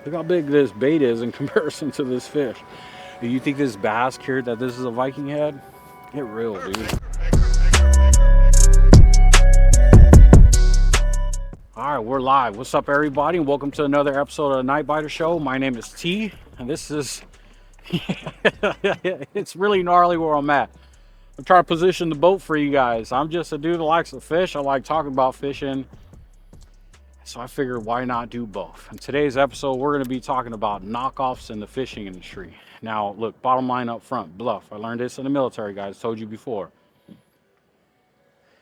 Look how big this bait is in comparison to this fish. Do you think this bass cared that this is a Viking head? Get real, dude. All right, we're live. What's up, everybody? And welcome to another episode of the Night Biter Show. My name is T, and this is... it's really gnarly where I'm at. I'm trying to position the boat for you guys. I'm just a dude that likes to fish. I like talking about fishing. So I figured, why not do both? In today's episode, we're going to be talking about knockoffs in the fishing industry. Now, look, bottom line up front, bluff. I learned this in the military, guys. Told you before.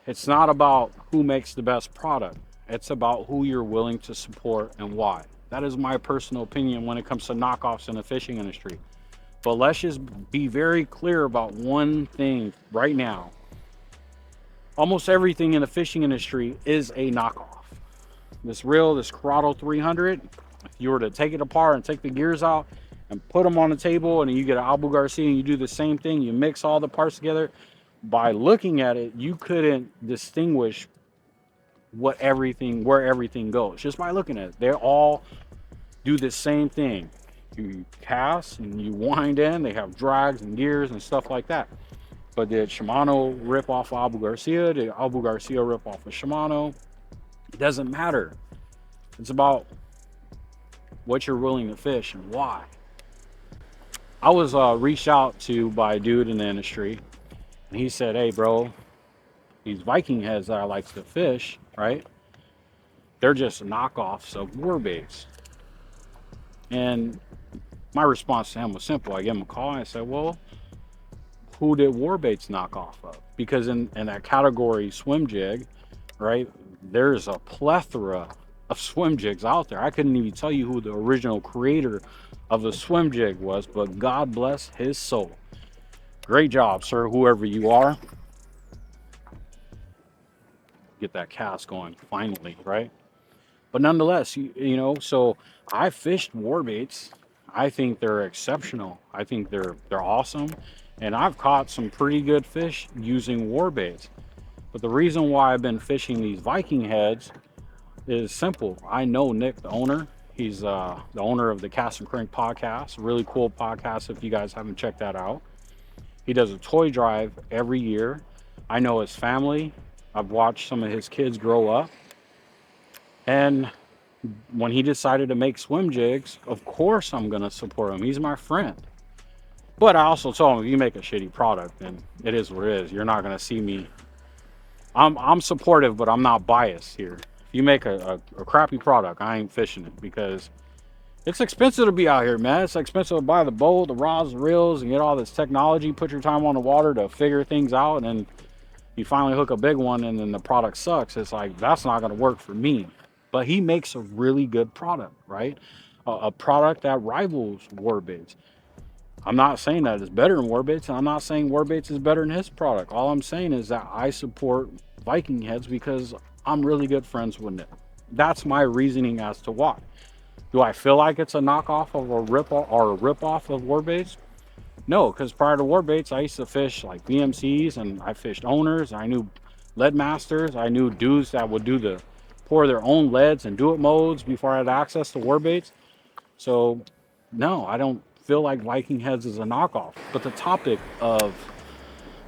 It's not about who makes the best product. It's about who you're willing to support and why. That is my personal opinion when it comes to knockoffs in the fishing industry. But let's just be very clear about one thing right now. Almost everything in the fishing industry is a knockoff. This reel, this Corrado 300, if you were to take it apart and take the gears out and put them on the table, and then you get an Abu Garcia and you do the same thing, you mix all the parts together, by looking at it, you couldn't distinguish where everything goes just by looking at it. They all do the same thing. You cast and you wind in, they have drags and gears and stuff like that. But did Shimano rip off of Abu Garcia? Did Abu Garcia rip off of Shimano? It doesn't matter. It's about what you're willing to fish and why. I was reached out to by a dude in the industry, and he said, hey bro, these Viking heads that I like to fish, right? They're just knockoffs of war baits. And my response to him was simple. I gave him a call and I said, well, who did war baits knock off of? Because in that category swim jig, right, there's a plethora of swim jigs out there. I couldn't even tell you who the original creator of the swim jig was, but God bless his soul. Great job, sir, whoever you are. Get that cast going finally, right? But nonetheless, you know, so I fished war baits. I think they're exceptional. I think they're awesome, and I've caught some pretty good fish using war baits. But the reason why I've been fishing these Viking heads is simple. I know Nick, the owner. He's the owner of the Cast and Crank podcast. Really cool podcast if you guys haven't checked that out. He does a toy drive every year. I know his family. I've watched some of his kids grow up. And when he decided to make swim jigs, of course I'm going to support him. He's my friend. But I also told him, if you make a shitty product, then it is what it is. You're not going to see me. I'm supportive, but I'm not biased here. If you make a crappy product, I ain't fishing it, because it's expensive to be out here, man. It's expensive to buy the boat, the rods, the reels, and get all this technology, put your time on the water to figure things out, and then you finally hook a big one and then the product sucks. It's like, that's not going to work for me. But he makes a really good product, right? A product that rivals war baits. I'm not saying that it's better than war baits, and I'm not saying war baits is better than his product. All I'm saying is that I support Viking heads because I'm really good friends with Nick. That's my reasoning as to why. Do I feel like it's a knockoff of a rip-off of war baits? No, because prior to war baits, I used to fish like BMCs, and I fished owners. I knew lead masters. I knew dudes that would pour their own leads and do it modes before I had access to war baits. So no, I don't feel like Viking heads is a knockoff. But the topic of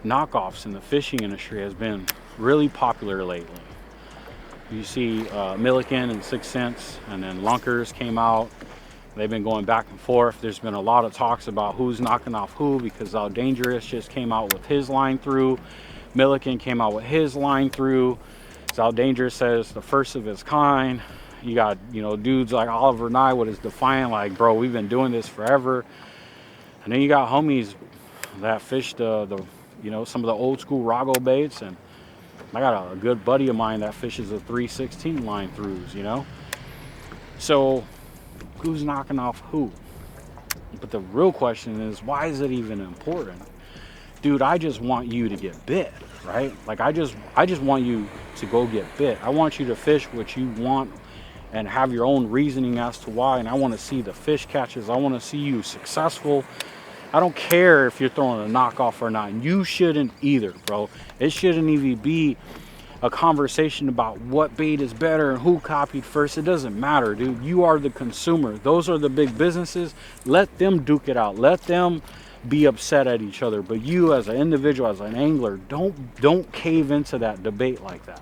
knockoffs in the fishing industry has been really popular lately. You see Milliken and 6 Cents, and then Lunkers came out. They've been going back and forth. There's been a lot of talks about who's knocking off who, because How Dangerous just came out with his line through. Milliken came out with his line through. How Dangerous says the first of its kind. You got, you know, dudes like Oliver Nye with his Defiant, like, bro, we've been doing this forever. And then you got homies that fish the you know, some of the old school Rago baits, and I got a good buddy of mine that fishes the 316 line throughs, you know. So who's knocking off who? But the real question is, why is it even important? Dude, I just want you to get bit, right? Like, I just want you to go get bit. I want you to fish what you want and have your own reasoning as to why. And I want to see the fish catches. I want to see you successful. I don't care if you're throwing a knockoff or not. You shouldn't either, bro. It shouldn't even be a conversation about what bait is better and who copied first. It doesn't matter, dude. You are the consumer. Those are the big businesses. Let them duke it out. Let them be upset at each other. But you as an individual, as an angler, don't cave into that debate like that.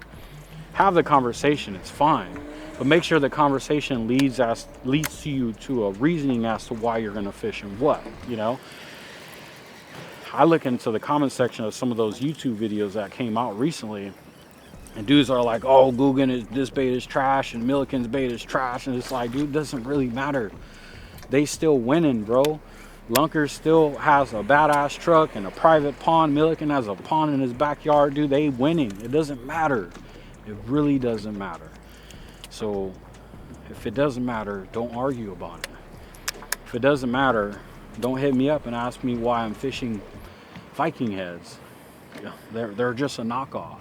Have the conversation, it's fine. But make sure the conversation leads to you to a reasoning as to why you're gonna fish and what, you know? I look into the comment section of some of those YouTube videos that came out recently, and dudes are like, oh, this bait is trash and Milliken's bait is trash. And it's like, dude, it doesn't really matter. They still winning, bro. Lunker still has a badass truck and a private pond. Milliken has a pond in his backyard, dude. They winning. It doesn't matter. It really doesn't matter. So if it doesn't matter, don't argue about it. If it doesn't matter, don't hit me up and ask me why I'm fishing Viking heads. They're just a knockoff.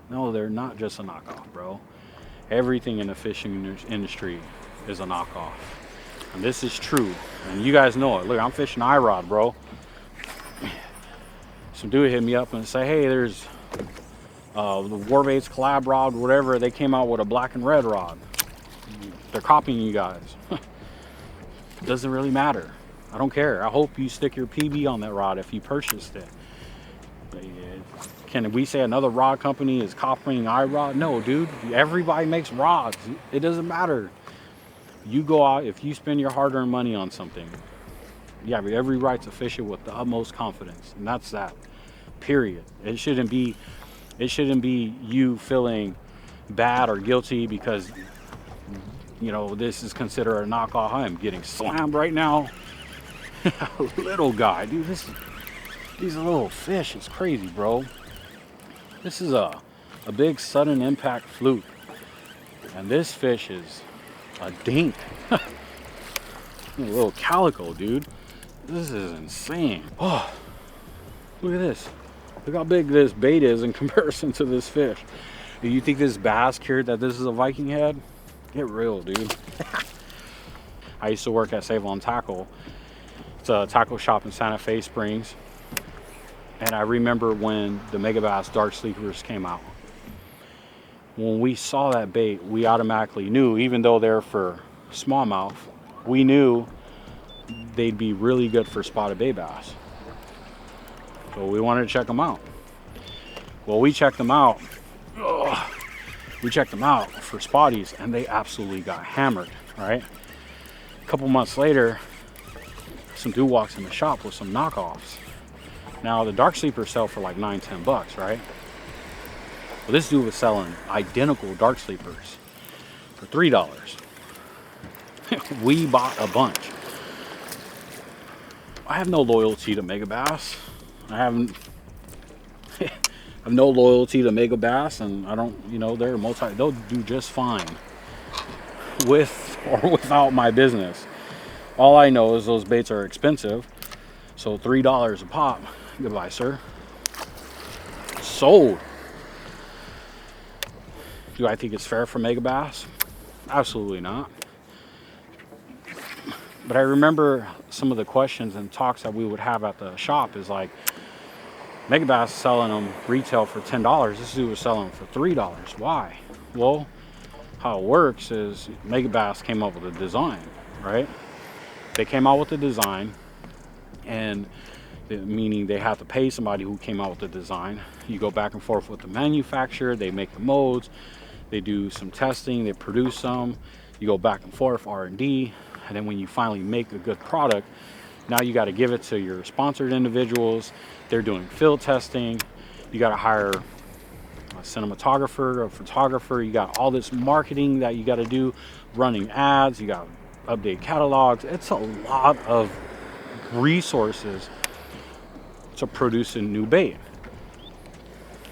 No, they're not just a knockoff, bro. Everything in the fishing industry is a knockoff. And this is true. And you guys know it. Look, I'm fishing iRod, bro. Some dude hit me up and say, hey, there's the Warbaits collab rod, whatever. They came out with a black and red rod. They're copying you guys. It doesn't really matter. I don't care. I hope you stick your PB on that rod if you purchased it. Can we say another rod company is copying iRod? No, dude. Everybody makes rods. It doesn't matter. You go out, if you spend your hard-earned money on something, you have every right to fish it with the utmost confidence. And that's that. Period. It shouldn't be you feeling bad or guilty because, you know, this is considered a knockoff. I am getting slammed right now. Little guy, dude. These little fish is crazy, bro. This is a big sudden impact fluke, and this fish is a dink. A little calico, dude. This is insane. Oh, look at this. Look how big this bait is in comparison to this fish. Do you think this bass cared that this is a Viking head? Get real, dude. I used to work at Save on Tackle. It's a tackle shop in Santa Fe Springs. And I remember when the Megabass Dark Sleepers came out. When we saw that bait, we automatically knew, even though they're for smallmouth, we knew they'd be really good for spotted bay bass. So we wanted to check them out. Well, we checked them out. We checked them out for spotties, and they absolutely got hammered, right? A couple months later, some dude walks in the shop with some knockoffs. Now, the Dark Sleepers sell for like $9-10, right? Well, this dude was selling identical Dark Sleepers for $3. We bought a bunch. I have no loyalty to Megabass. I have no loyalty to Megabass, and I don't, you know, they'll do just fine with or without my business. All I know is those baits are expensive, so $3 a pop. Goodbye, sir. Sold. Do I think it's fair for Megabass? Absolutely not. But I remember some of the questions and talks that we would have at the shop is like, Megabass selling them retail for $10. This dude was selling them for $3. Why? Well, how it works is Megabass came up with a design, right? They came out with the design, and meaning they have to pay somebody who came out with the design. You go back and forth with the manufacturer, they make the molds, they do some testing, they produce some, you go back and forth, R&D, and then when you finally make a good product, now you got to give it to your sponsored individuals. They're doing field testing. You got to hire a cinematographer, a photographer. You got all this marketing that you got to do, running ads, you got to update catalogs. It's a lot of resources to produce a new bait.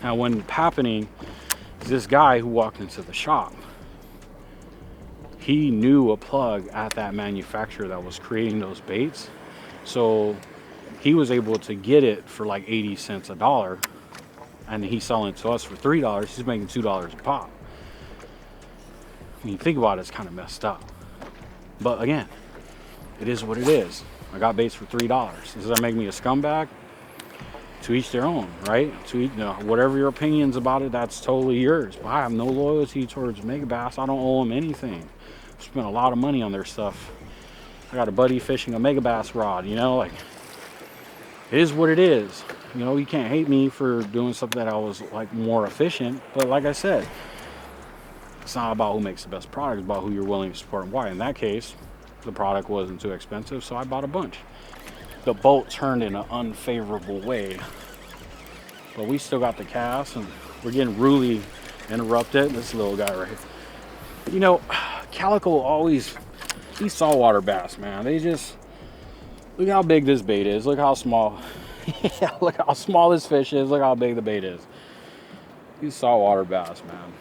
Now, when it's happening, this guy who walked into the shop, he knew a plug at that manufacturer that was creating those baits, so he was able to get it for like 80 cents a dollar, and he's selling it to us for $3. He's making $2 a pop. When you think about it, it's kind of messed up, but again, it is what it is. I got baits for $3. Does that make me a scumbag? to each their own, right? To each, whatever your opinions about it, that's totally yours. But I have no loyalty towards Megabass. I don't owe them anything. I spent a lot of money on their stuff. I got a buddy fishing a Megabass rod, you know, like, it is what it is. You know, you can't hate me for doing something that I was like more efficient. But like I said, it's not about who makes the best product, it's about who you're willing to support and why. In that case, the product wasn't too expensive, so I bought a bunch. The boat turned in an unfavorable way, but we still got the cast, and we're getting really interrupted. This little guy right here. You know, calico always, these saltwater bass, man, they just, look how big this bait is. Look how small. Yeah, look how small this fish is. Look how big the bait is. These saltwater bass, man,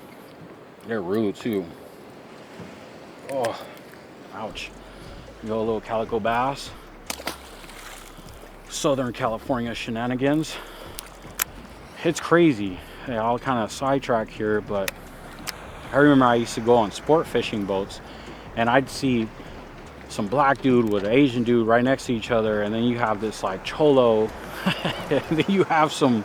they're rude too. Oh, ouch. You know, a little calico bass. Southern California shenanigans. It's crazy. Hey, I'll kind of sidetrack here, but I remember I used to go on sport fishing boats, and I'd see some black dude with an Asian dude right next to each other, and then you have this like cholo, and then you have some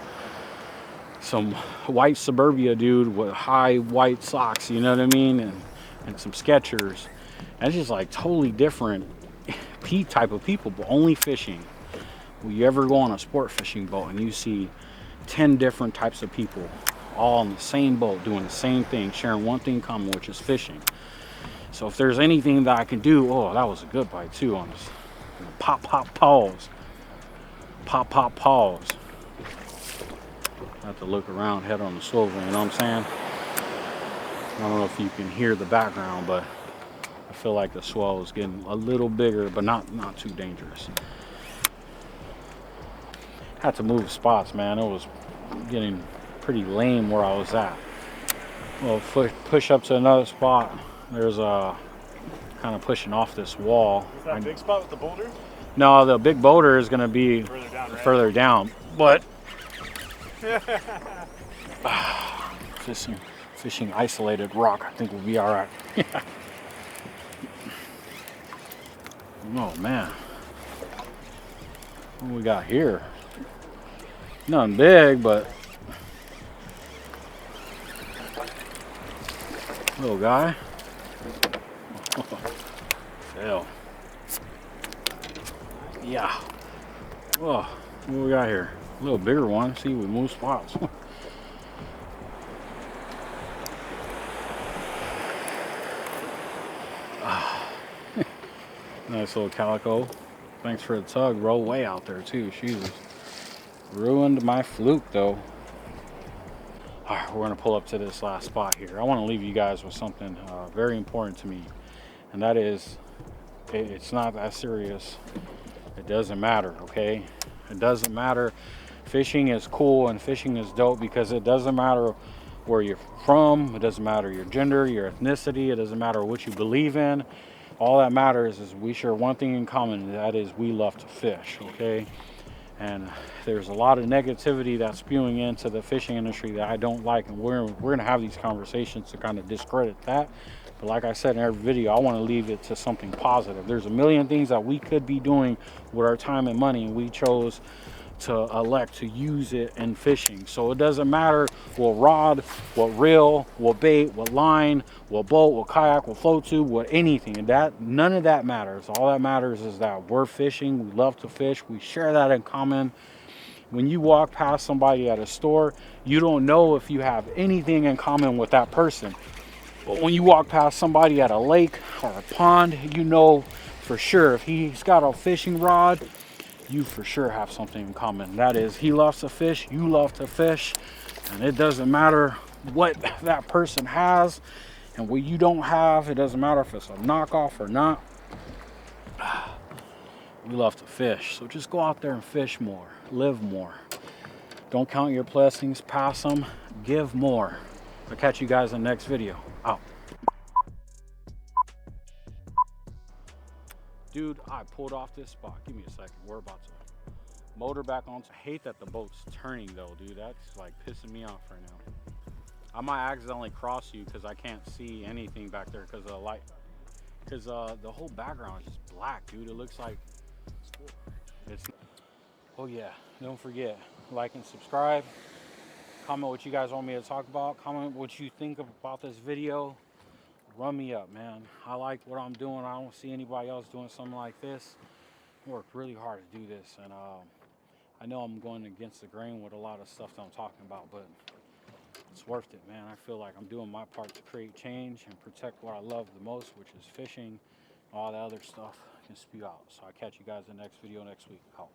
white suburbia dude with high white socks, you know what I mean, and some Skechers. And it's just like totally different type of people, but only fishing. Will you ever go on a sport fishing boat and you see 10 different types of people all on the same boat doing the same thing, sharing one thing in common, which is fishing? So if there's anything that I can do, oh, that was a good bite too on this. Pop, pop, pause. Pop, pop, pause. I have to look around, head on the swivel, you know what I'm saying? I don't know if you can hear the background, but I feel like the swell is getting a little bigger, but not too dangerous. Had to move spots, man. It was getting pretty lame where I was at. Well, push up to another spot. There's a kind of pushing off this wall. Is that big spot with the boulder? No, the big boulder is going to be further down, right? Further down. But fishing isolated rock, I think we'll be all right. Oh man, what we got here? Nothing big, but little guy. Fail. Yeah. Oh, what we got here? A little bigger one. See, we move spots. Nice little calico. Thanks for the tug. Roll way out there too. Jesus. Ruined my fluke though. Alright, we're gonna pull up to this last spot here. I want to leave you guys with something very important to me, and that is, it's not that serious. It doesn't matter, okay? It doesn't matter. Fishing is cool and fishing is dope because it doesn't matter where you're from. It doesn't matter your gender, your ethnicity. It doesn't matter what you believe in. All that matters is we share one thing in common, and that is we love to fish, okay? And there's a lot of negativity that's spewing into the fishing industry that I don't like, and we're gonna have these conversations to kind of discredit that. But like I said in every video, I want to leave it to something positive. There's a million things that we could be doing with our time and money, and we chose to elect to use it in fishing. So it doesn't matter what rod, what reel, what bait, what line, what boat, what kayak, what float tube, what anything. And that, none of that matters. All that matters is that we're fishing, we love to fish, we share that in common. When you walk past somebody at a store, you don't know if you have anything in common with that person. But when you walk past somebody at a lake or a pond, you know for sure if he's got a fishing rod, you for sure have something in common. That is, he loves to fish, you love to fish, and it doesn't matter what that person has and what you don't have. It doesn't matter if it's a knockoff or not. We love to fish, so just go out there and fish more, live more. Don't count your blessings, pass them, give more. I'll catch you guys in the next video. Out. Dude, I pulled off this spot. Give me a second. We're about to motor back on. I hate that the boat's turning though, dude. That's like pissing me off right now. I might accidentally cross you because I can't see anything back there because of the light. Because the whole background is just black, dude. It looks like it's. Oh yeah, don't forget. like and subscribe. Comment what you guys want me to talk about. Comment what you think about this video. Run me up, man. I like what I'm doing. I don't see anybody else doing something like this. I worked really hard to do this, and I know I'm going against the grain with a lot of stuff that I'm talking about, but it's worth it, man. I feel like I'm doing my part to create change and protect what I love the most, which is fishing. All the other stuff can spew out. So I'll catch you guys in the next video next week. Out.